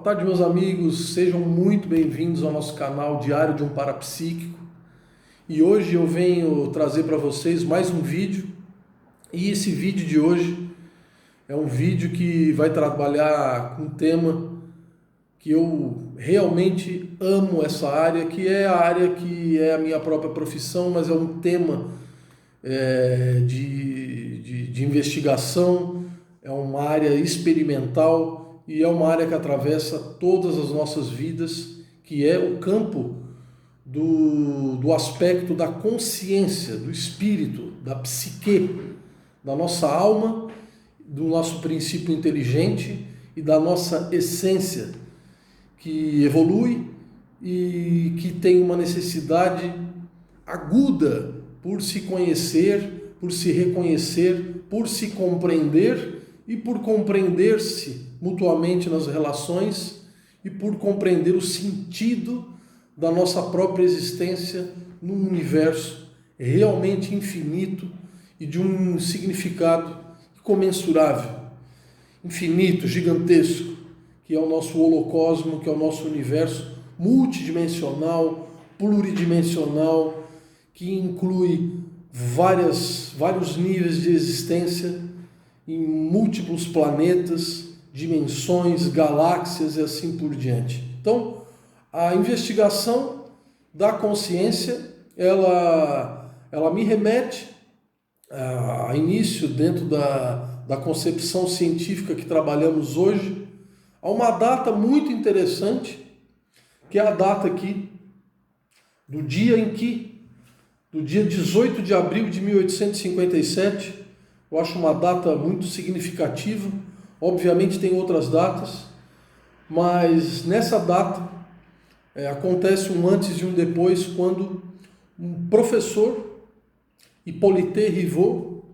Boa tarde, meus amigos, sejam muito bem-vindos ao nosso canal Diário de um Parapsíquico. E hoje eu venho trazer para vocês mais um vídeo. E esse vídeo de hoje é um vídeo que vai trabalhar com um tema que eu realmente amo essa área, que é a área que é a minha própria profissão, mas é um tema de investigação, é uma área experimental e é uma área que atravessa todas as nossas vidas, que é o campo do aspecto da consciência, do espírito, da psique, da nossa alma, do nosso princípio inteligente e da nossa essência, que evolui e que tem uma necessidade aguda por se conhecer, por se reconhecer, por se compreender e por compreender-se mutuamente nas relações e por compreender o sentido da nossa própria existência num universo realmente infinito e de um significado comensurável, infinito, gigantesco, que é o nosso holocosmo, que é o nosso universo multidimensional, pluridimensional, que inclui vários níveis de existência em múltiplos planetas, dimensões, galáxias e assim por diante. Então, a investigação da consciência, ela me remete a início dentro da concepção científica que trabalhamos hoje, a uma data muito interessante, que é a data aqui do dia 18 de abril de 1857, eu acho uma data muito significativa. Obviamente tem outras datas, mas nessa data acontece um antes e um depois, quando um professor, Hippolyte Rivaux,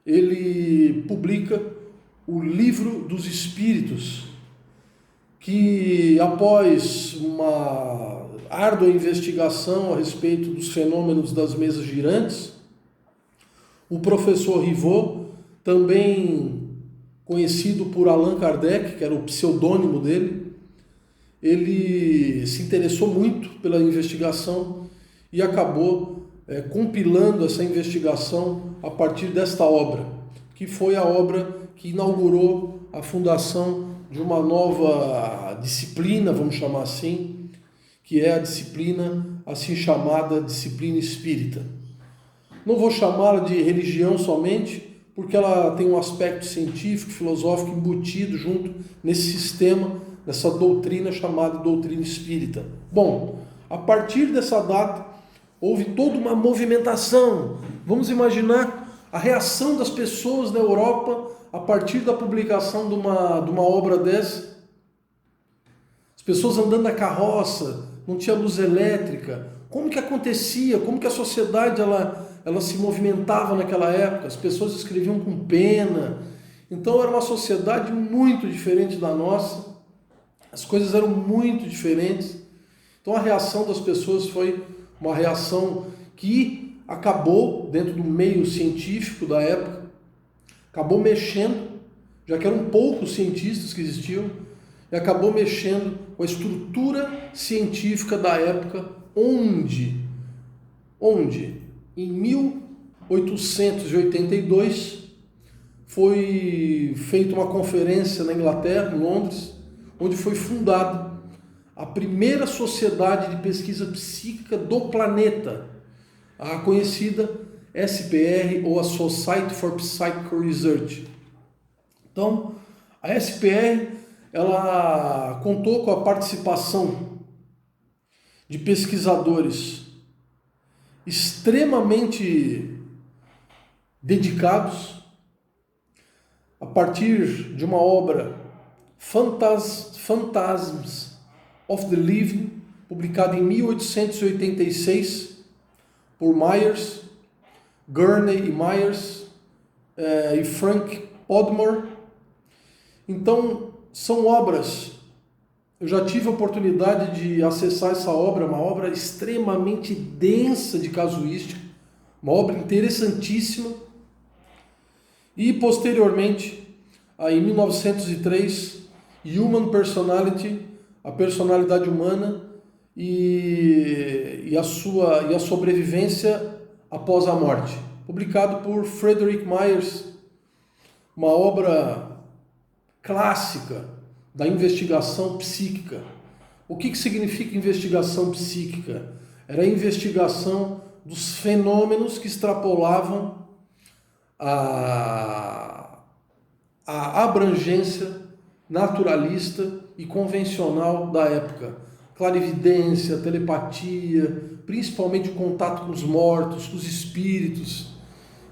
ele publica o Livro dos Espíritos, que após uma árdua investigação a respeito dos fenômenos das mesas girantes, o professor Rivaux, também conhecido por Allan Kardec, que era o pseudônimo dele, ele se interessou muito pela investigação e acabou compilando essa investigação a partir desta obra, que foi a obra que inaugurou a fundação de uma nova disciplina, vamos chamar assim, que é a disciplina assim chamada disciplina espírita. Não vou chamá-la de religião somente, porque ela tem um aspecto científico, filosófico embutido junto nesse sistema, nessa doutrina chamada doutrina espírita. Bom, a partir dessa data, houve toda uma movimentação. Vamos imaginar a reação das pessoas na Europa a partir da publicação de uma obra dessa. As pessoas andando na carroça, não tinha luz elétrica. Como que acontecia? Como que a sociedade ela se movimentava naquela época? As pessoas escreviam com pena. Então era uma sociedade muito diferente da nossa. As coisas eram muito diferentes. Então a reação das pessoas foi uma reação que acabou, dentro do meio científico da época, acabou mexendo, já que eram poucos cientistas que existiam, e acabou mexendo com a estrutura científica da época, onde em 1882 foi feita uma conferência na Inglaterra, em Londres, onde foi fundada a primeira sociedade de pesquisa psíquica do planeta, a conhecida SPR, ou a Society for Psychical Research. Então, a SPR, ela contou com a participação de pesquisadores extremamente dedicados, a partir de uma obra Phantasms of the Living, publicada em 1886 por Myers, Gurney e Myers e Frank Podmore. Então, são obras, eu já tive a oportunidade de acessar essa obra, uma obra extremamente densa de casuística, uma obra interessantíssima. E posteriormente, em 1903, Human Personality, a personalidade humana e a sobrevivência após a morte. Publicado por Frederick Myers, uma obra clássica da investigação psíquica. O que significa investigação psíquica? Era a investigação dos fenômenos que extrapolavam a abrangência naturalista e convencional da época. Clarividência, telepatia, principalmente o contato com os mortos, com os espíritos,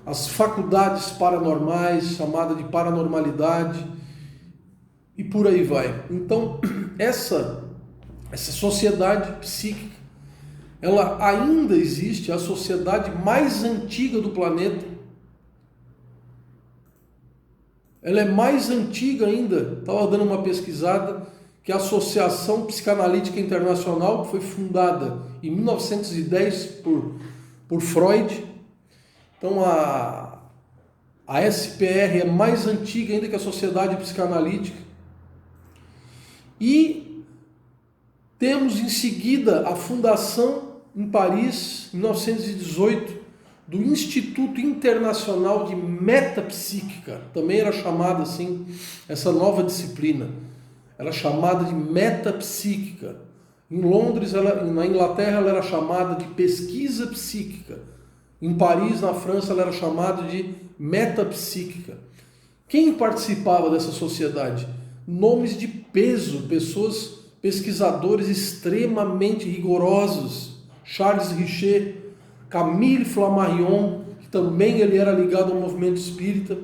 as faculdades paranormais, chamada de paranormalidade, e por aí vai. Então, essa sociedade psíquica, ela ainda existe, é a sociedade mais antiga do planeta. Ela é mais antiga ainda, estava dando uma pesquisada, que é a Associação Psicanalítica Internacional, que foi fundada em 1910 por Freud. Então a SPR é mais antiga ainda que a Sociedade Psicanalítica. E temos em seguida a fundação em Paris, em 1918, do Instituto Internacional de Metapsíquica. Também era chamada assim, essa nova disciplina. Era chamada de metapsíquica. Em Londres, na Inglaterra, ela era chamada de pesquisa psíquica. Em Paris, na França, ela era chamada de metapsíquica. Quem participava dessa sociedade? Nomes de peso, pessoas, pesquisadores extremamente rigorosos. Charles Richer, Camille Flammarion, que também ele era ligado ao movimento espírita.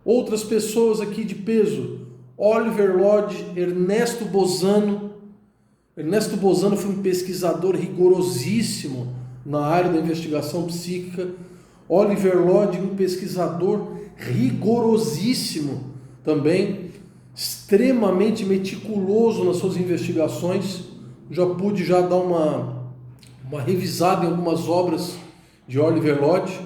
Outras pessoas aqui de peso: Oliver Lodge, Ernesto Bozano. Ernesto Bozano foi um pesquisador rigorosíssimo na área da investigação psíquica. Oliver Lodge, um pesquisador rigorosíssimo também, extremamente meticuloso nas suas investigações. Já pude dar uma revisada em algumas obras de Oliver Lodge.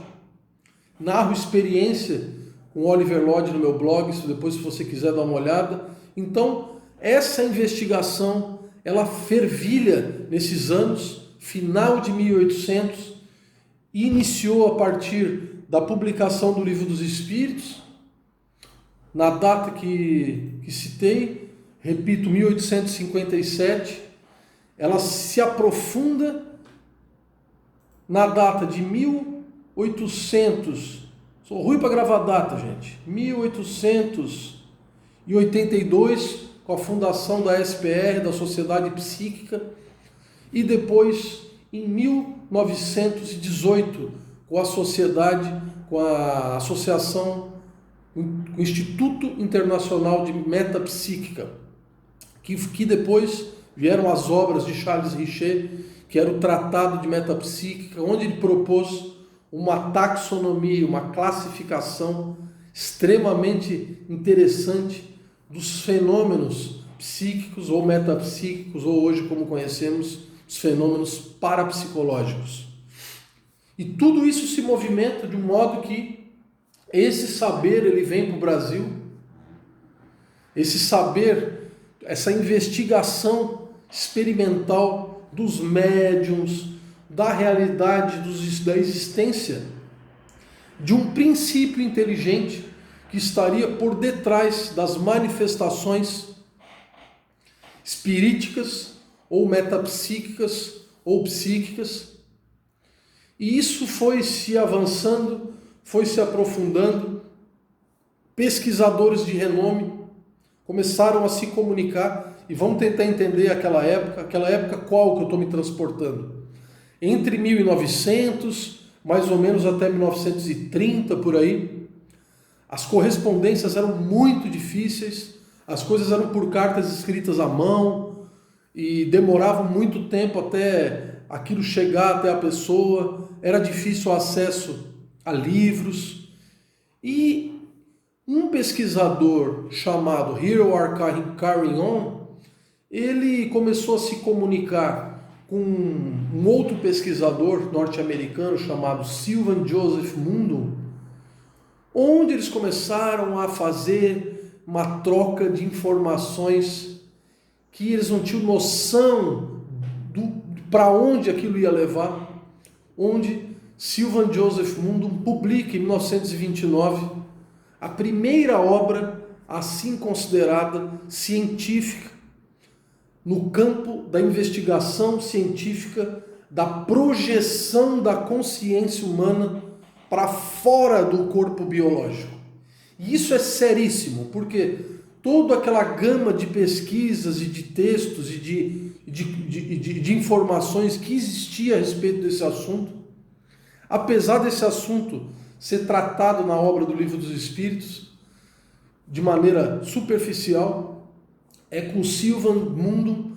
Narro experiência com Oliver Lodge no meu blog, depois se você quiser dar uma olhada. Então, essa investigação, ela fervilha nesses anos, final de 1800, e iniciou a partir da publicação do Livro dos Espíritos, na data que citei, repito, 1857, ela se aprofunda na data de 1800, sou ruim para gravar data, gente, 1882, com a fundação da SPR, da Sociedade Psíquica, e depois em 1918, com a sociedade, com a associação, o Instituto Internacional de Metapsíquica, que depois vieram as obras de Charles Richer, que era o Tratado de Metapsíquica, onde ele propôs uma taxonomia, uma classificação extremamente interessante dos fenômenos psíquicos ou metapsíquicos, ou hoje como conhecemos, os fenômenos parapsicológicos. E tudo isso se movimenta de um modo que esse saber ele vem para o Brasil, esse saber, essa investigação experimental dos médiuns, da realidade, da existência de um princípio inteligente que estaria por detrás das manifestações espiríticas ou metapsíquicas ou psíquicas. E isso foi se avançando, foi se aprofundando. Pesquisadores de renome começaram a se comunicar, e vamos tentar entender aquela época qual que eu estou me transportando. Entre 1900, mais ou menos até 1930, por aí, as correspondências eram muito difíceis, as coisas eram por cartas escritas à mão, e demoravam muito tempo até aquilo chegar até a pessoa, era difícil o acesso a livros. E um pesquisador chamado Hero R. Carrion, ele começou a se comunicar com um outro pesquisador norte-americano chamado Sylvan Joseph Mundum, onde eles começaram a fazer uma troca de informações que eles não tinham noção para onde aquilo ia levar, onde Sylvan Joseph Mundum publica em 1929 a primeira obra assim considerada científica no campo da investigação científica da projeção da consciência humana para fora do corpo biológico. E isso é seríssimo, porque toda aquela gama de pesquisas e de textos e de informações que existia a respeito desse assunto, apesar desse assunto ser tratado na obra do Livro dos Espíritos de maneira superficial, é com Sylvan Mundum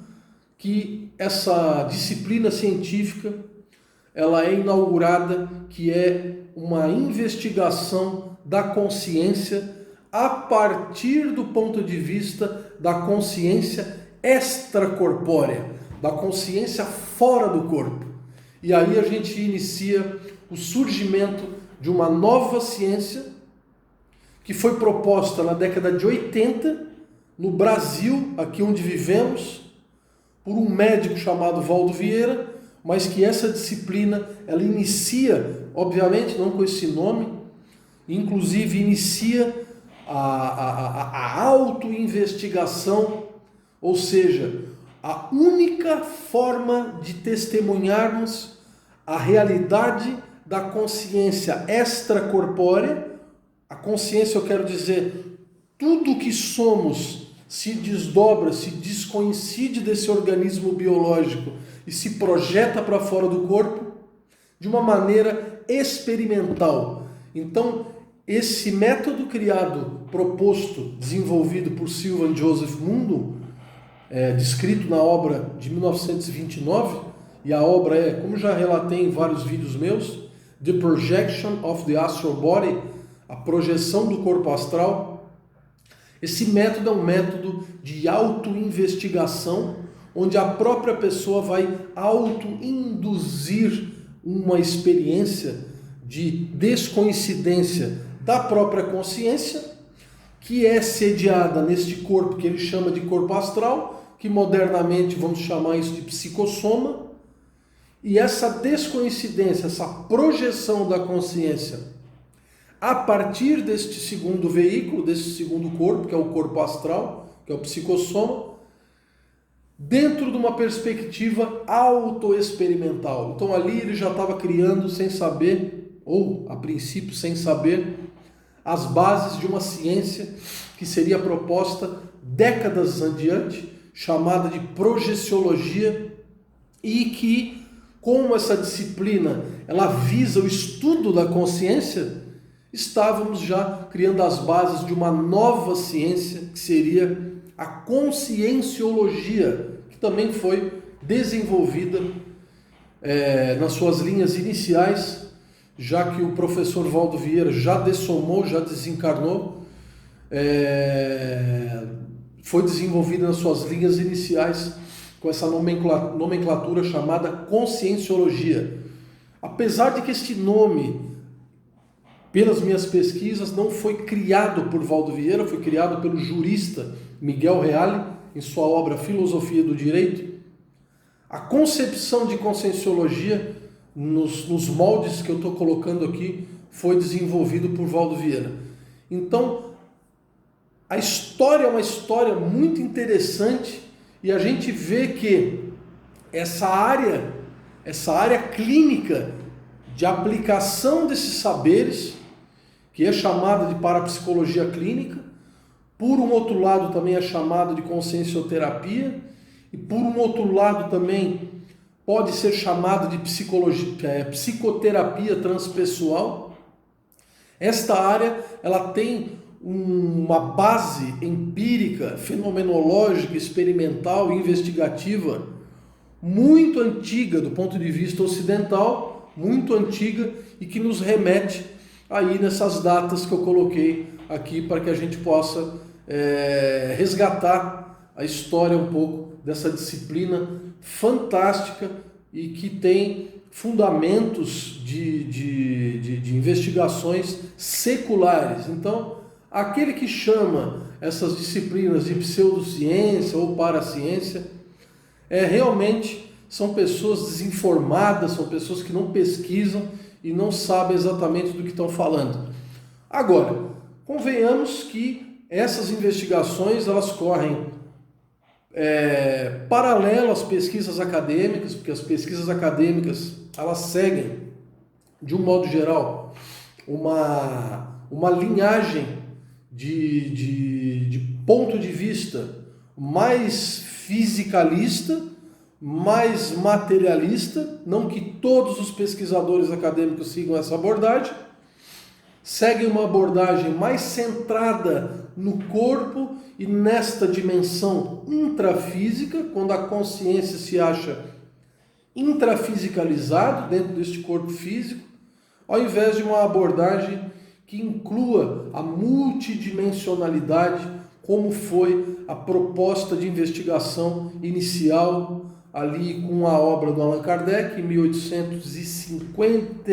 que essa disciplina científica ela é inaugurada, que é uma investigação da consciência a partir do ponto de vista da consciência extracorpórea, da consciência fora do corpo. E aí a gente inicia o surgimento de uma nova ciência que foi proposta na década de 80 no Brasil, aqui onde vivemos, por um médico chamado Valdo Vieira, mas que essa disciplina ela inicia, obviamente não com esse nome, inclusive inicia a autoinvestigação, ou seja, a única forma de testemunharmos a realidade da consciência extracorpórea. A consciência, eu quero dizer, tudo que somos se desdobra, se descoincide desse organismo biológico e se projeta para fora do corpo de uma maneira experimental. Então, esse método criado, proposto, desenvolvido por Sylvan Joseph Mundum, descrito na obra de 1929, e a obra é, como já relatei em vários vídeos meus, The Projection of the Astral Body, a projeção do corpo astral. Esse método é um método de autoinvestigação, onde a própria pessoa vai autoinduzir uma experiência de descoincidência da própria consciência, que é sediada neste corpo que ele chama de corpo astral, que modernamente vamos chamar isso de psicossoma. E essa descoincidência, essa projeção da consciência a partir deste segundo veículo, deste segundo corpo, que é o corpo astral, que é o psicossoma, dentro de uma perspectiva autoexperimental. Então ali ele já estava criando sem saber, ou a princípio sem saber, as bases de uma ciência que seria proposta décadas adiante, chamada de projeciologia, e que, como essa disciplina ela visa o estudo da consciência, estávamos já criando as bases de uma nova ciência, que seria a conscienciologia, que também foi desenvolvida nas suas linhas iniciais, já que o professor Valdo Vieira já dessomou, já desencarnou, foi desenvolvida nas suas linhas iniciais com essa nomenclatura chamada conscienciologia. Apesar de que este nome, pelas minhas pesquisas, não foi criado por Valdo Vieira, foi criado pelo jurista Miguel Reale, em sua obra Filosofia do Direito. A concepção de conscienciologia, nos moldes que eu estou colocando aqui, foi desenvolvido por Valdo Vieira. Então, a história é uma história muito interessante, e a gente vê que essa área clínica de aplicação desses saberes, que é chamada de parapsicologia clínica, por um outro lado também é chamada de consciencioterapia, e por um outro lado também pode ser chamada de psicoterapia transpessoal. Esta área ela tem uma base empírica, fenomenológica, experimental e investigativa muito antiga do ponto de vista ocidental, muito antiga, e que nos remete aí nessas datas que eu coloquei aqui para que a gente possa resgatar a história um pouco dessa disciplina fantástica e que tem fundamentos de investigações seculares. Então, Aquele que chama essas disciplinas de pseudociência ou paraciência, realmente são pessoas desinformadas, são pessoas que não pesquisam e não sabem exatamente do que estão falando. Agora, convenhamos que essas investigações elas correm paralelo às pesquisas acadêmicas, porque as pesquisas acadêmicas elas seguem, de um modo geral, uma linhagem de ponto de vista mais fisicalista, mais materialista, não que todos os pesquisadores acadêmicos sigam essa abordagem, seguem uma abordagem mais centrada no corpo e nesta dimensão intrafísica, quando a consciência se acha intrafisicalizado dentro deste corpo físico, ao invés de uma abordagem que inclua a multidimensionalidade, como foi a proposta de investigação inicial ali com a obra do Allan Kardec, em 1850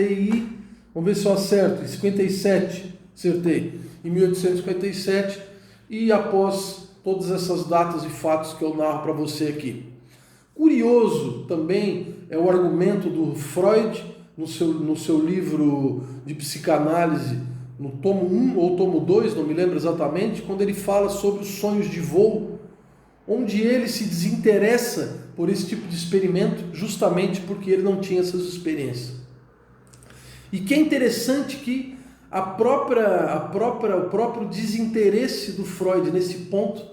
vamos ver se eu acerto, em 57, acertei, em 1857, e após todas essas datas e fatos que eu narro para você aqui. Curioso também é o argumento do Freud, no seu livro de psicanálise, no tomo 1 ou tomo 2, não me lembro exatamente, quando ele fala sobre os sonhos de voo, onde ele se desinteressa por esse tipo de experimento, justamente porque ele não tinha essas experiências. E que é interessante que o próprio desinteresse do Freud nesse ponto,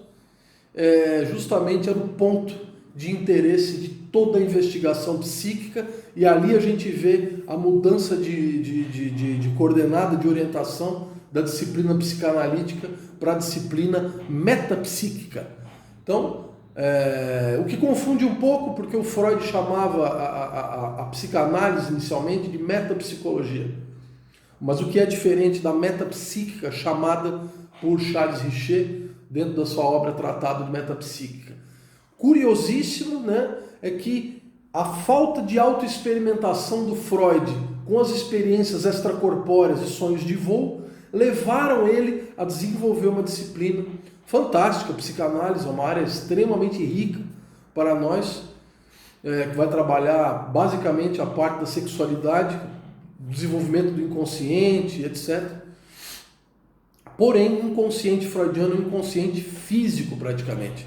justamente era o ponto de interesse de toda a investigação psíquica, e ali a gente vê a mudança de coordenada, de orientação da disciplina psicanalítica para a disciplina metapsíquica. Então, o que confunde um pouco, porque o Freud chamava a psicanálise inicialmente de metapsicologia, mas o que é diferente da metapsíquica chamada por Charles Richer dentro da sua obra Tratado de Metapsíquica. Curiosíssimo, né, é que a falta de autoexperimentação do Freud com as experiências extracorpóreas e sonhos de voo levaram ele a desenvolver uma disciplina fantástica. A psicanálise é uma área extremamente rica para nós, que vai trabalhar basicamente a parte da sexualidade, desenvolvimento do inconsciente, etc. Porém, inconsciente freudiano é um inconsciente físico praticamente.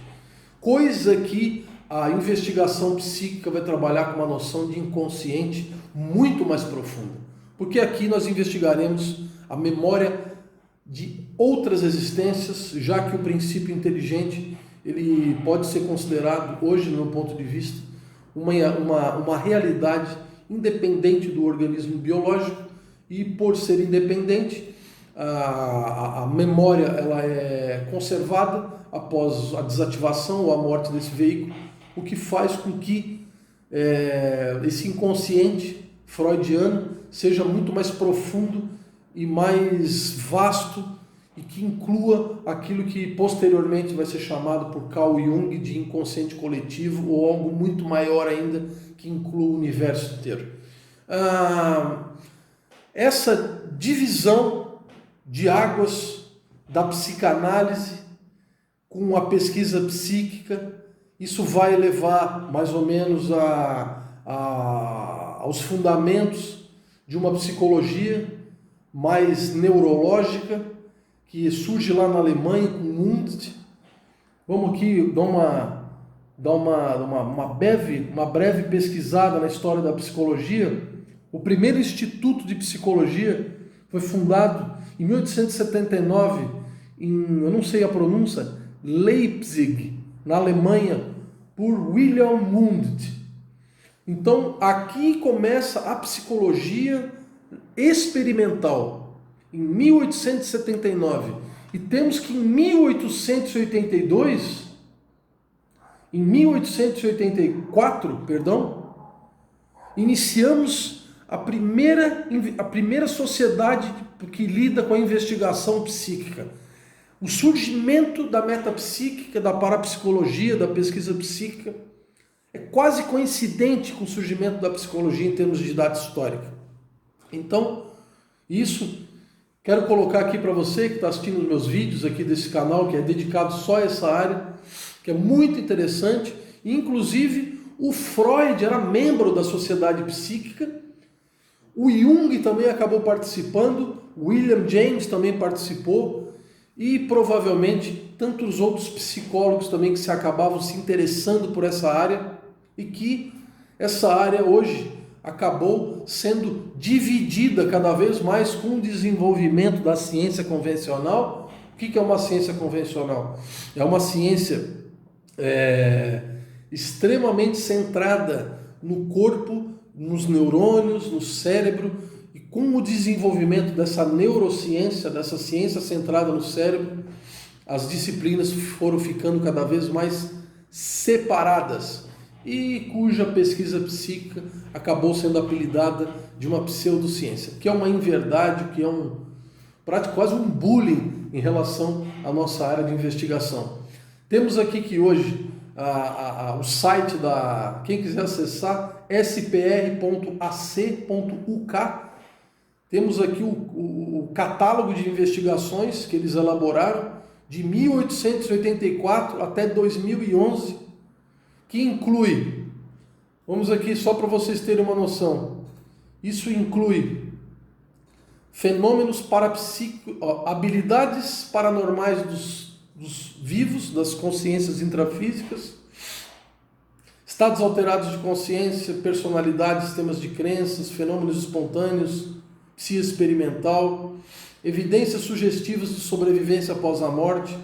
Coisa que a investigação psíquica vai trabalhar com uma noção de inconsciente muito mais profunda. Porque aqui nós investigaremos a memória de outras existências, já que o princípio inteligente ele pode ser considerado, hoje, no meu ponto de vista, uma realidade independente do organismo biológico, e por ser independente, a memória ela é conservada após a desativação ou a morte desse veículo, o que faz com que esse inconsciente freudiano seja muito mais profundo e mais vasto, e que inclua aquilo que posteriormente vai ser chamado por Carl Jung de inconsciente coletivo, ou algo muito maior ainda, que inclua o universo inteiro. Essa divisão de águas da psicanálise com a pesquisa psíquica, isso vai levar mais ou menos aos fundamentos de uma psicologia mais neurológica, que surge lá na Alemanha com Wundt. Vamos aqui dar uma breve pesquisada na história da psicologia. O primeiro instituto de psicologia foi fundado em 1879 eu não sei a pronúncia, Leipzig, na Alemanha, por Wilhelm Wundt. Então, aqui começa a psicologia experimental, em 1879. E temos que em 1884, iniciamos a primeira sociedade que lida com a investigação psíquica. O surgimento da metapsíquica, da parapsicologia, da pesquisa psíquica, é quase coincidente com o surgimento da psicologia em termos de data histórica. Então, isso Quero colocar aqui para você que está assistindo os meus vídeos aqui desse canal, que é dedicado só a essa área, que é muito interessante. Inclusive, o Freud era membro da Sociedade Psíquica, o Jung também acabou participando, o William James também participou e provavelmente tantos outros psicólogos também que se acabavam se interessando por essa área e que essa área hoje acabou sendo dividida cada vez mais com o desenvolvimento da ciência convencional. O que é uma ciência convencional? É uma ciência extremamente centrada no corpo, nos neurônios, no cérebro, e com o desenvolvimento dessa neurociência, dessa ciência centrada no cérebro, as disciplinas foram ficando cada vez mais separadas e cuja pesquisa psíquica acabou sendo apelidada de uma pseudociência, que é uma inverdade, que é quase um bullying em relação à nossa área de investigação. Temos aqui que hoje o site quem quiser acessar, spr.ac.uk, temos aqui o catálogo de investigações que eles elaboraram de 1884 até 2011, que inclui, vamos aqui só para vocês terem uma noção, isso inclui fenômenos parapsíquicos, habilidades paranormais dos vivos, das consciências intrafísicas, estados alterados de consciência, personalidade, sistemas de crenças, fenômenos espontâneos, psi experimental, evidências sugestivas de sobrevivência após a morte,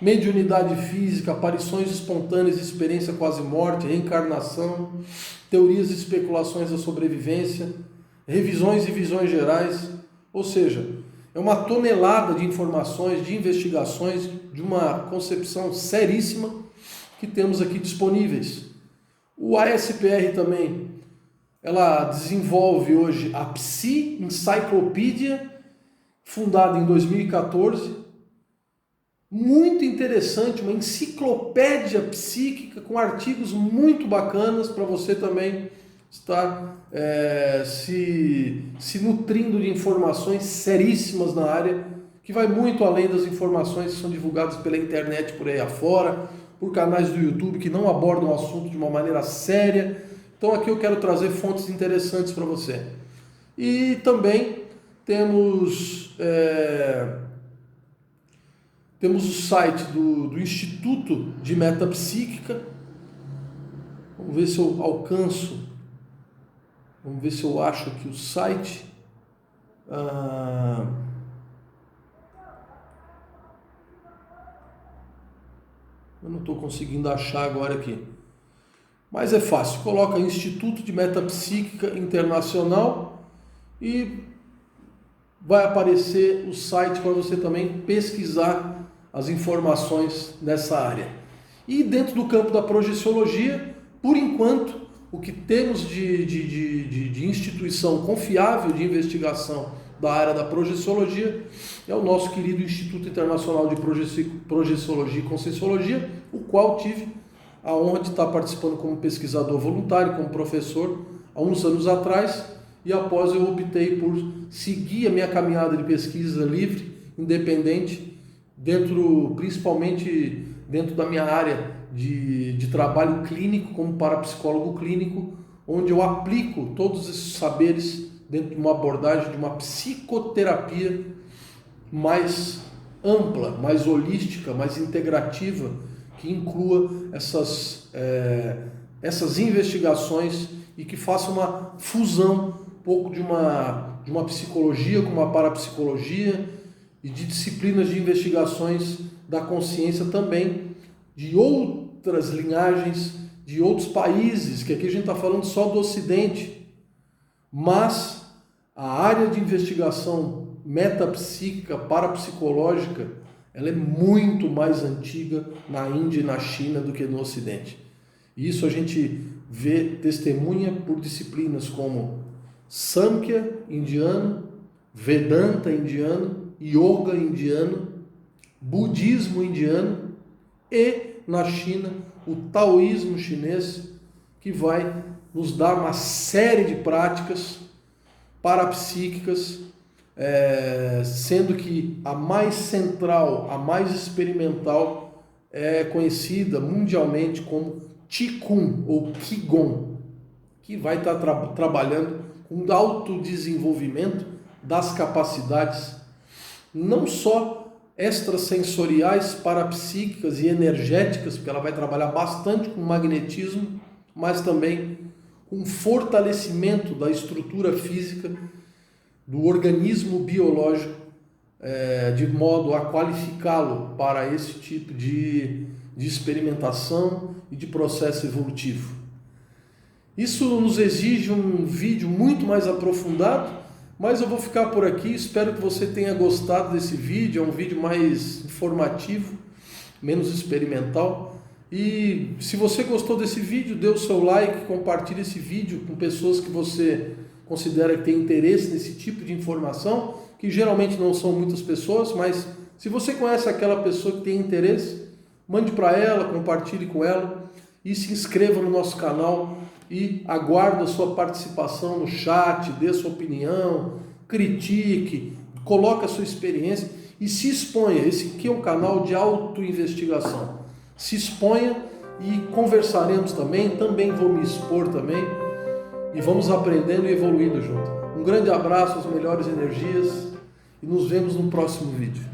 mediunidade física, aparições espontâneas, experiência quase-morte, reencarnação, teorias e especulações da sobrevivência, revisões e visões gerais, ou seja, é uma tonelada de informações, de investigações, de uma concepção seríssima que temos aqui disponíveis. O ASPR também, ela desenvolve hoje a Psi Encyclopedia, fundada em 2014, muito interessante, uma enciclopédia psíquica com artigos muito bacanas para você também estar se nutrindo de informações seríssimas na área, que vai muito além das informações que são divulgadas pela internet por aí afora, por canais do YouTube que não abordam o assunto de uma maneira séria. Então aqui eu quero trazer fontes interessantes para você. E também temos o site do Instituto de Metapsíquica. Vamos ver se eu alcanço. Vamos ver se eu acho aqui o site. Eu não estou conseguindo achar agora aqui. Mas é fácil. Coloca Instituto de Metapsíquica Internacional e vai aparecer o site para você também pesquisar as informações nessa área. E dentro do campo da projeciologia, por enquanto, o que temos de instituição confiável de investigação da área da projeciologia é o nosso querido Instituto Internacional de Projeciologia e Conscienciologia, o qual tive a honra de estar participando como pesquisador voluntário, como professor, há uns anos atrás, e após eu optei por seguir a minha caminhada de pesquisa livre, independente, principalmente dentro da minha área de trabalho clínico, como parapsicólogo clínico, onde eu aplico todos esses saberes dentro de uma abordagem de uma psicoterapia mais ampla, mais holística, mais integrativa, que inclua essas investigações e que faça uma fusão um pouco de uma psicologia com uma parapsicologia e de disciplinas de investigações da consciência também, de outras linhagens, de outros países, que aqui a gente está falando só do Ocidente, mas a área de investigação metapsíquica, parapsicológica, ela é muito mais antiga na Índia e na China do que no Ocidente. E isso a gente vê, testemunha por disciplinas como Samkhya indiano, Vedanta indiano, Yoga indiano, Budismo indiano e, na China, o Taoísmo chinês, que vai nos dar uma série de práticas parapsíquicas sendo que a mais central, a mais experimental é conhecida mundialmente como Qigong ou Qigong, que vai estar trabalhando com autodesenvolvimento das capacidades não só extrasensoriais, parapsíquicas e energéticas, porque ela vai trabalhar bastante com magnetismo, mas também com fortalecimento da estrutura física do organismo biológico, de modo a qualificá-lo para esse tipo de experimentação e de processo evolutivo. Isso nos exige um vídeo muito mais aprofundado, mas eu vou ficar por aqui. Espero que você tenha gostado desse vídeo. É um vídeo mais informativo, menos experimental. E se você gostou desse vídeo, dê o seu like, compartilhe esse vídeo com pessoas que você considera que tem interesse nesse tipo de informação, que geralmente não são muitas pessoas, mas se você conhece aquela pessoa que tem interesse, mande para ela, compartilhe com ela e se inscreva no nosso canal e aguardo a sua participação no chat, dê a sua opinião, critique, coloque a sua experiência e se exponha. Esse aqui é um canal de autoinvestigação. Se exponha e conversaremos também vou me expor também e vamos aprendendo e evoluindo junto. Um grande abraço, as melhores energias e nos vemos no próximo vídeo.